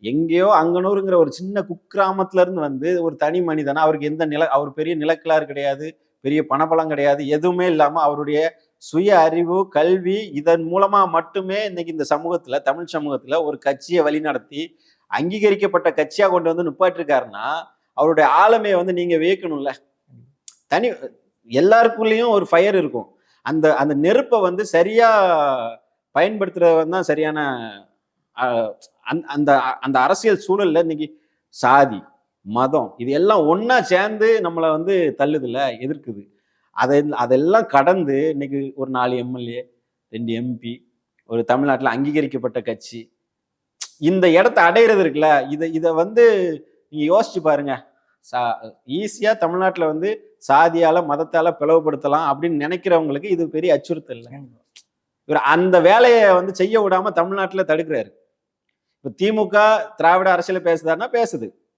எங்கேயோ அங்கனூருங்கிற ஒரு சின்ன குக்கிராமத்துல இருந்து வந்து ஒரு தனி மனிதனா, அவருக்கு எந்த அவர் பெரிய நிலக்கிழார் கிடையாது, பெரிய பணபலம் கிடையாது, எதுவுமே இல்லாம அவருடைய சுய அறிவு, கல்வி இதன் மூலமா மட்டுமே இன்னைக்கு இந்த சமூகத்துல, தமிழ் சமூகத்துல ஒரு கட்சியை வழிநடத்தி அங்கீகரிக்கப்பட்ட கட்சியா கொண்டு வந்து நிப்பாட்டிருக்காருன்னா, அவருடைய ஆளுமையை வந்து நீங்க வியக்கணும்ல. தனி எல்லாருக்குள்ளேயும் ஒரு ஃபயர் இருக்கும். அந்த அந்த நெருப்பை வந்து சரியா பயன்படுத்துறவன் தான் சரியான அந்த அந்த அரசியல் சூழல்ல இன்னைக்கு சாதி, மதம் இது எல்லாம் ஒன்னா சேர்ந்து நம்மளை வந்து தள்ளுதுல, எதிர்க்குது. அதெல்லாம் கடந்து இன்னைக்கு ஒரு 4 எம்எல்ஏ, 2 எம்பி, ஒரு தமிழ்நாட்டில் அங்கீகரிக்கப்பட்ட கட்சி இந்த இடத்தை அடையிறது இருக்குல்ல, இதை வந்து நீங்க யோசிச்சு பாருங்க. ஈஸியா தமிழ்நாட்டில் வந்து சாதியால மதத்தால பிளவுபடுத்தலாம் அப்படின்னு நினைக்கிறவங்களுக்கு இது பெரிய அச்சுறுத்தல். இவர் அந்த வேலையை வந்து செய்ய விடாம தமிழ்நாட்டில் தடுக்கிறாரு. இப்ப திமுக திராவிட அரசியல பேசுதாருன்னா பேசுது.